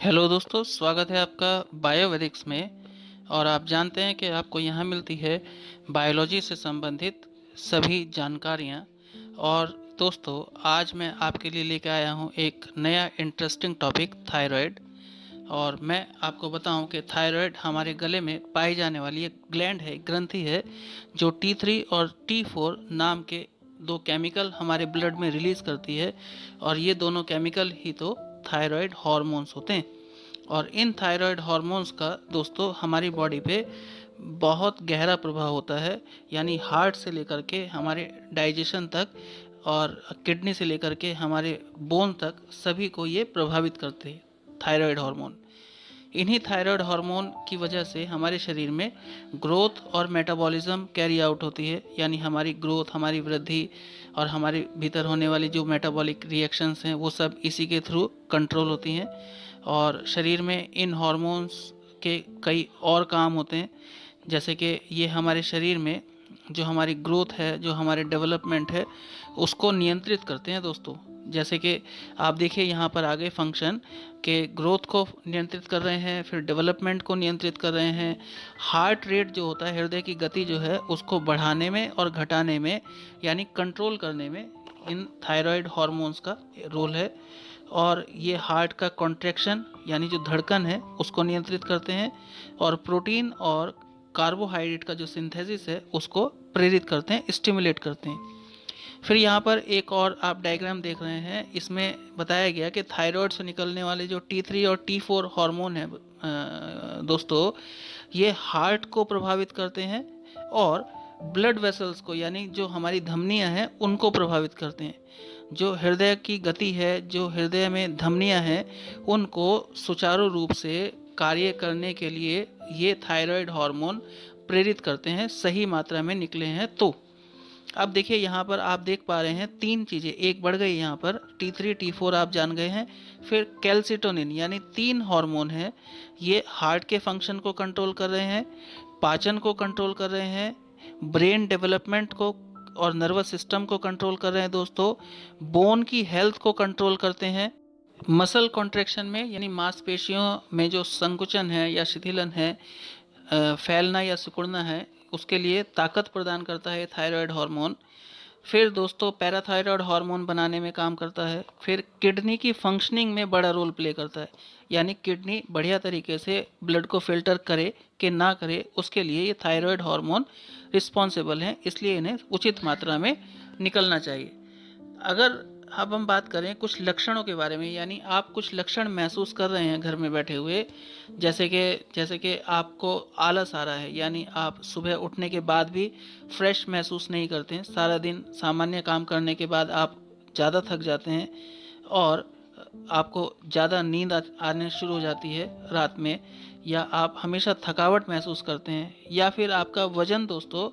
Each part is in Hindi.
हेलो दोस्तों, स्वागत है आपका बायोवेरिक्स में। और आप जानते हैं कि आपको यहाँ मिलती है बायोलॉजी से संबंधित सभी जानकारियाँ। और दोस्तों, आज मैं आपके लिए लेकर आया हूँ एक नया इंटरेस्टिंग टॉपिक, थायराइड। और मैं आपको बताऊं कि थायराइड हमारे गले में पाई जाने वाली एक ग्लैंड है, एक ग्रंथि है, जो T3 और T4 नाम के दो केमिकल हमारे ब्लड में रिलीज करती है। और ये दोनों केमिकल ही तो थायराइड हार्मोन्स होते हैं। और इन थायराइड हार्मोन्स का दोस्तों हमारी बॉडी पे बहुत गहरा प्रभाव होता है। यानी हार्ट से लेकर के हमारे डाइजेशन तक और किडनी से लेकर के हमारे बोन तक सभी को ये प्रभावित करते हैं, थायराइड हार्मोन। इन्हीं थायराइड हार्मोन की वजह से हमारे शरीर में ग्रोथ और मेटाबॉलिज्म कैरी आउट होती है। यानी हमारी ग्रोथ, हमारी वृद्धि और हमारे भीतर होने वाली जो मेटाबॉलिक रिएक्शंस हैं वो सब इसी के थ्रू कंट्रोल होती हैं। और शरीर में इन हार्मोन्स के कई और काम होते हैं, जैसे कि ये हमारे शरीर में जो हमारी ग्रोथ है, जो हमारे डेवलपमेंट है, उसको नियंत्रित करते हैं दोस्तों। जैसे कि आप देखिए यहाँ पर आगे फंक्शन के ग्रोथ को नियंत्रित कर रहे हैं, फिर डेवलपमेंट को नियंत्रित कर रहे हैं। हार्ट रेट जो होता है, हृदय की गति जो है, उसको बढ़ाने में और घटाने में यानी कंट्रोल करने में इन थायराइड हार्मोन्स का रोल है। और ये हार्ट का कॉन्ट्रैक्शन यानी जो धड़कन है उसको नियंत्रित करते हैं। और प्रोटीन और कार्बोहाइड्रेट का जो सिंथेसिस है उसको प्रेरित करते हैं, स्टिमुलेट करते हैं। फिर यहाँ पर एक और आप डायग्राम देख रहे हैं, इसमें बताया गया कि थायराइड से निकलने वाले जो T3 और T4 हार्मोन है दोस्तों, ये हार्ट को प्रभावित करते हैं और ब्लड वेसल्स को यानी जो हमारी धमनियां हैं उनको प्रभावित करते हैं। जो हृदय की गति है, जो हृदय में धमनियां हैं, उनको सुचारू रूप से कार्य करने के लिए ये थायराइड हार्मोन प्रेरित करते हैं, सही मात्रा में निकले हैं तो। अब देखिए यहाँ पर आप देख पा रहे हैं तीन चीज़ें एक बढ़ गई यहाँ पर, T3 T4 आप जान गए हैं। फिर कैल्सिटोनिन यानी तीन हार्मोन है, ये हार्ट के फंक्शन को कंट्रोल कर रहे हैं, पाचन को कंट्रोल कर रहे हैं, ब्रेन डेवलपमेंट को और नर्वस सिस्टम को कंट्रोल कर रहे हैं दोस्तों, बोन की हेल्थ को कंट्रोल करते हैं, मसल कॉन्ट्रैक्शन में यानी मांसपेशियों में जो संकुचन है या शिथिलन है, फैलना या सिकुड़ना है, उसके लिए ताकत प्रदान करता है थायराइड हार्मोन। फिर दोस्तों पैराथायराइड हार्मोन बनाने में काम करता है। फिर किडनी की फंक्शनिंग में बड़ा रोल प्ले करता है, यानी किडनी बढ़िया तरीके से ब्लड को फिल्टर करे कि ना करे, उसके लिए ये थायराइड हार्मोन रिस्पॉन्सिबल हैं, इसलिए इन्हें उचित मात्रा में निकलना चाहिए। अगर अब हम बात करें कुछ लक्षणों के बारे में, यानी आप कुछ लक्षण महसूस कर रहे हैं घर में बैठे हुए, जैसे कि आपको आलस आ रहा है, यानी आप सुबह उठने के बाद भी फ्रेश महसूस नहीं करते हैं, सारा दिन सामान्य काम करने के बाद आप ज़्यादा थक जाते हैं और आपको ज़्यादा नींद आने शुरू हो जाती है रात में, या आप हमेशा थकावट महसूस करते हैं, या फिर आपका वज़न दोस्तों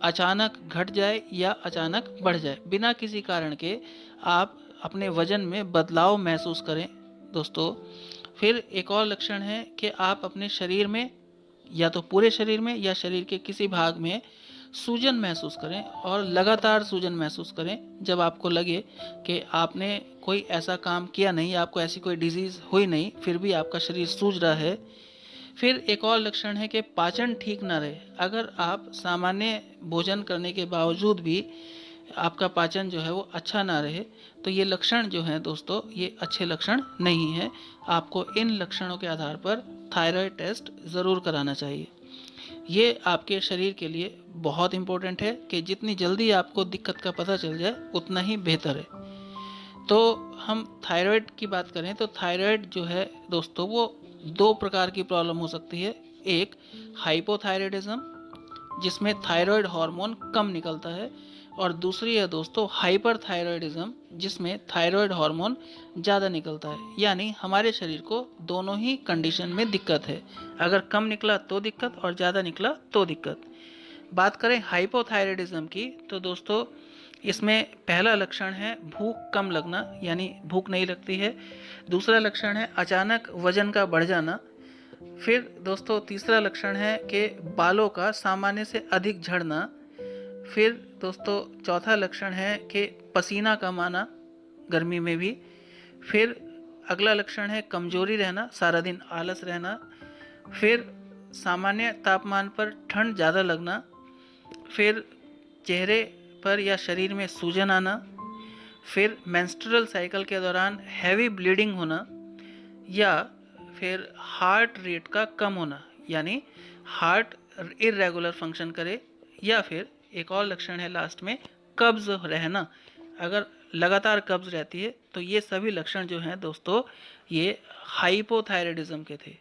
अचानक घट जाए या अचानक बढ़ जाए, बिना किसी कारण के आप अपने वजन में बदलाव महसूस करें दोस्तों। फिर एक और लक्षण है कि आप अपने शरीर में, या तो पूरे शरीर में या शरीर के किसी भाग में सूजन महसूस करें, और लगातार सूजन महसूस करें जब आपको लगे कि आपने कोई ऐसा काम किया नहीं, आपको ऐसी कोई डिजीज़ हुई नहीं, फिर भी आपका शरीर सूज रहा है। फिर एक और लक्षण है कि पाचन ठीक ना रहे, अगर आप सामान्य भोजन करने के बावजूद भी आपका पाचन जो है वो अच्छा ना रहे, तो ये लक्षण जो हैं दोस्तों, ये अच्छे लक्षण नहीं हैं। आपको इन लक्षणों के आधार पर थायराइड टेस्ट ज़रूर कराना चाहिए। ये आपके शरीर के लिए बहुत इम्पोर्टेंट है कि जितनी जल्दी आपको दिक्कत का पता चल जाए उतना ही बेहतर है। तो हम थायराइड की बात करें तो थायराइड जो है दोस्तों, वो दो प्रकार की प्रॉब्लम हो सकती है। एक हाइपोथायराइडिज्म, जिसमें थायराइड हार्मोन कम निकलता है, और दूसरी है दोस्तों हाइपरथायराइडिज्म, जिसमें थायराइड हार्मोन ज़्यादा निकलता है। यानी हमारे शरीर को दोनों ही कंडीशन में दिक्कत है, अगर कम निकला तो दिक्कत और ज़्यादा निकला तो दिक्कत। बात करें हाइपोथायराइडिज्म की तो दोस्तों, इसमें पहला लक्षण है भूख कम लगना, यानी भूख नहीं लगती है। दूसरा लक्षण है अचानक वजन का बढ़ जाना। फिर दोस्तों तीसरा लक्षण है कि बालों का सामान्य से अधिक झड़ना। फिर दोस्तों चौथा लक्षण है कि पसीना कम आना गर्मी में भी। फिर अगला लक्षण है कमजोरी रहना, सारा दिन आलस रहना। फिर सामान्य तापमान पर ठंड ज़्यादा लगना। फिर चेहरे पर या शरीर में सूजन आना। फिर मेंस्ट्रुअल साइकिल के दौरान हैवी ब्लीडिंग होना, या फिर हार्ट रेट का कम होना, यानी हार्ट इरेगुलर फंक्शन करे। या फिर एक और लक्षण है लास्ट में, कब्ज रहना। अगर लगातार कब्ज रहती है तो ये सभी लक्षण जो हैं दोस्तों, ये हाइपोथायराइडिज्म के थे।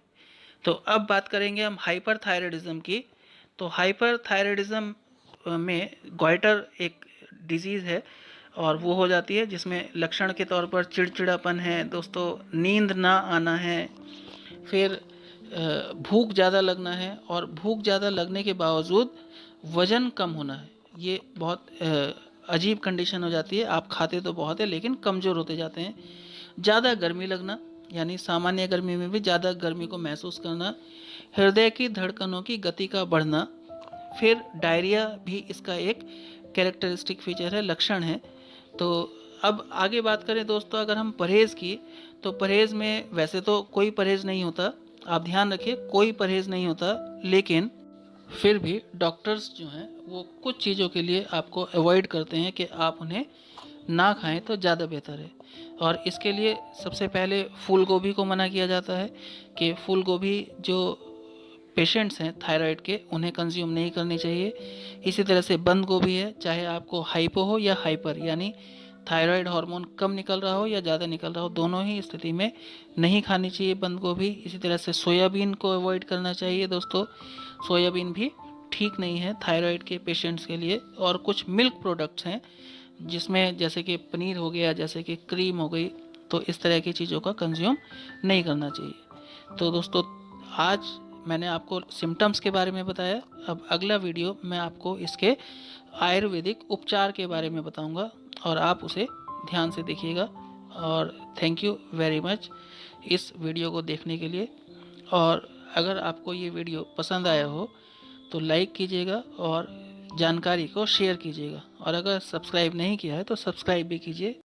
तो अब बात करेंगे हम हाइपरथायराइडिज्म की। तो हाइपरथायराइडिज्म में गॉइटर एक डिजीज़ है और वो हो जाती है जिसमें लक्षण के तौर पर चिड़चिड़ापन है दोस्तों, नींद ना आना है, फिर भूख ज़्यादा लगना है, और भूख ज़्यादा लगने के बावजूद वज़न कम होना है। ये बहुत अजीब कंडीशन हो जाती है, आप खाते तो बहुत है लेकिन कमज़ोर होते जाते हैं। ज़्यादा गर्मी लगना, यानी सामान्य गर्मी में भी ज़्यादा गर्मी को महसूस करना। हृदय की धड़कनों की गति का बढ़ना। फिर डायरिया भी इसका एक कैरेक्टरिस्टिक फीचर है, लक्षण है। तो अब आगे बात करें दोस्तों, अगर हम परहेज़ की, तो परहेज़ में वैसे तो कोई परहेज़ नहीं होता, आप ध्यान रखिए कोई परहेज़ नहीं होता, लेकिन फिर भी डॉक्टर्स जो हैं वो कुछ चीज़ों के लिए आपको अवॉइड करते हैं कि आप उन्हें ना खाएं तो ज़्यादा बेहतर है। और इसके लिए सबसे पहले फूल गोभी को मना किया जाता है कि फूल गोभी जो पेशेंट्स हैं थायराइड के, उन्हें कंज्यूम नहीं करनी चाहिए। इसी तरह से बंद गोभी है, चाहे आपको हाइपो हो या हाइपर, यानी थायराइड हार्मोन कम निकल रहा हो या ज़्यादा निकल रहा हो, दोनों ही स्थिति में नहीं खानी चाहिए बंद गोभी। इसी तरह से सोयाबीन को अवॉइड करना चाहिए दोस्तों, सोयाबीन भी ठीक नहीं है थायराइड के पेशेंट्स के लिए। और कुछ मिल्क प्रोडक्ट्स हैं जिसमें जैसे कि पनीर हो गया, जैसे कि क्रीम हो गई, तो इस तरह की चीज़ों का कंज्यूम नहीं करना चाहिए। तो दोस्तों आज मैंने आपको सिम्टम्स के बारे में बताया। अब अगला वीडियो मैं आपको इसके आयुर्वेदिक उपचार के बारे में बताऊंगा और आप उसे ध्यान से देखिएगा। और थैंक यू वेरी मच इस वीडियो को देखने के लिए। और अगर आपको ये वीडियो पसंद आया हो तो लाइक कीजिएगा और जानकारी को शेयर कीजिएगा, और अगर सब्सक्राइब नहीं किया है तो सब्सक्राइब भी कीजिए।